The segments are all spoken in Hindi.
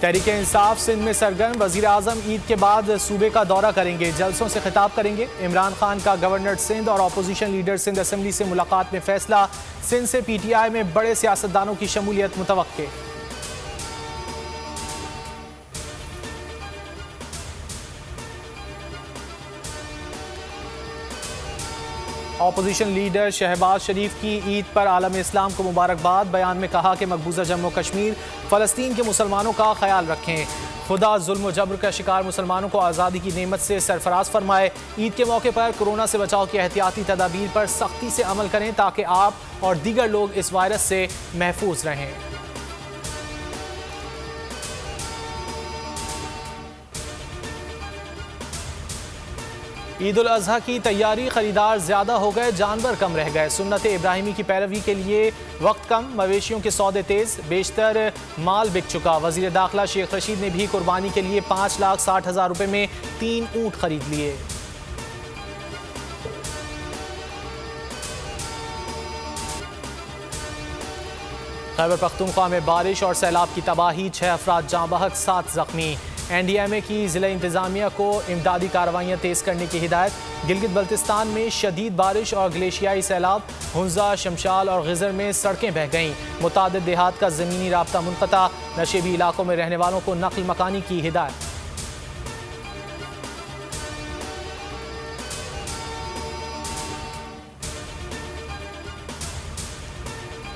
तहरीके इंसाफ सिंध में सरगर्म, वजीर आजम ईद के बाद सूबे का दौरा करेंगे, जलसों से खिताब करेंगे। इमरान खान का गवर्नर सिंध और अपोजिशन लीडर सिंध असम्बली से मुलाकात में फैसला। सिंध से PTI में बड़े सियासतदानों की शमूलियत मुतवक्के। अपोजिशन लीडर शहबाज शरीफ की ईद पर आलम इस्लाम को मुबारकबाद। बयान में कहा कि मकबूजा जम्मू कश्मीर फ़लस्तीन के मुसलमानों का ख्याल रखें। खुदा जुल्म व जबर का शिकार मुसलमानों को आज़ादी की नेमत से सरफराज फरमाए। ईद के मौके पर कोरोना से बचाव की एहतियाती तदाबीर पर सख्ती से अमल करें ताकि आप और दीगर लोग इस वायरस से महफूज रहें। ईद उल अजहा की तैयारी, खरीदार ज्यादा हो गए, जानवर कम रह गए। सुन्नत इब्राहिमी की पैरवी के लिए वक्त कम, मवेशियों के सौदे तेज, बेशतर माल बिक चुका। वजीर दाखिला शेख रशीद ने भी कुर्बानी के लिए 5,60,000 रुपए में 3 ऊंट खरीद लिए। खैबर पख्तूनख्वा में बारिश और सैलाब की तबाही, 6 अफराद जाँ बहक, 7 जख्मी। NDMA की जिला इंतजामिया को इमदादी कार्रवाइयाँ तेज करने की हिदायत। गिलगित बल्तिस्तान में शदीद बारिश और ग्लेशियाई सैलाब, हुंजा, शमशाल और गिजर में सड़कें बह गईं। मुतादिद देहात का ज़मीनी राब्ता मुनक़ता, नशेबी इलाकों में रहने वालों को नक़ल मकानी की हिदायत।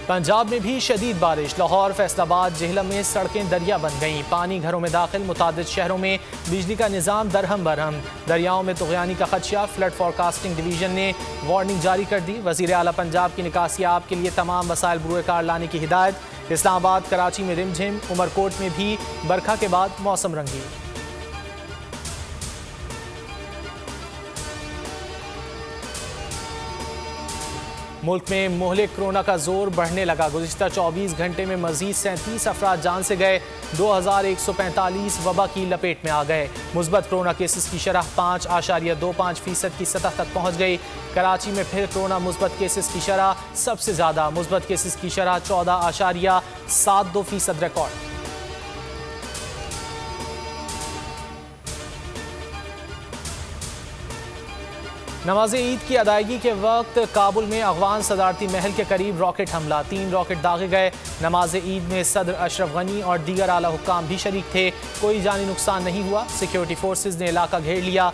पंजाब में भी शदीद बारिश, लाहौर, फैसलाबाद, जेहलम में सड़कें दरिया बन गईं। पानी घरों में दाखिल, मुतादिद शहरों में बिजली का निज़ाम दरहम बरहम। दरियाओं में तुग़यानी का खदशा, फ्लड फोरकास्टिंग डिवीजन ने वार्निंग जारी कर दी। वज़ीर आला पंजाब की निकासियाब के लिए तमाम वसाइल बरूए कार लाने की हिदायत। इस्लामाबाद, कराची में रिमझिम, उमरकोट में भी बरखा के बाद मौसम रंगी। मुल्क में मोहलिक कोरोना का जोर बढ़ने लगा। गुज़िश्ता 24 घंटे में मजीद 37 अफराद जान से गए, 2145 वबा की लपेट में आ गए। मुस्बत कोरोना केसेस की शरह 5.25% की सतह तक पहुँच गई। कराची में फिर कोरोना मुस्बत केसेस की शरह सबसे ज़्यादा, मुस्बत केसेस की शरह 14.72% रिकॉर्ड। नमाज ईद की अदायगी के वक्त काबुल में अफगान सदारती महल के करीब रॉकेट हमला, 3 रॉकेट दागे गए। नमाज ईद में सदर अशरफ गनी और दीगर आला हुक्काम भी शरीक थे। कोई जानी नुकसान नहीं हुआ। सिक्योरिटी फोर्सेज ने इलाका घेर लिया।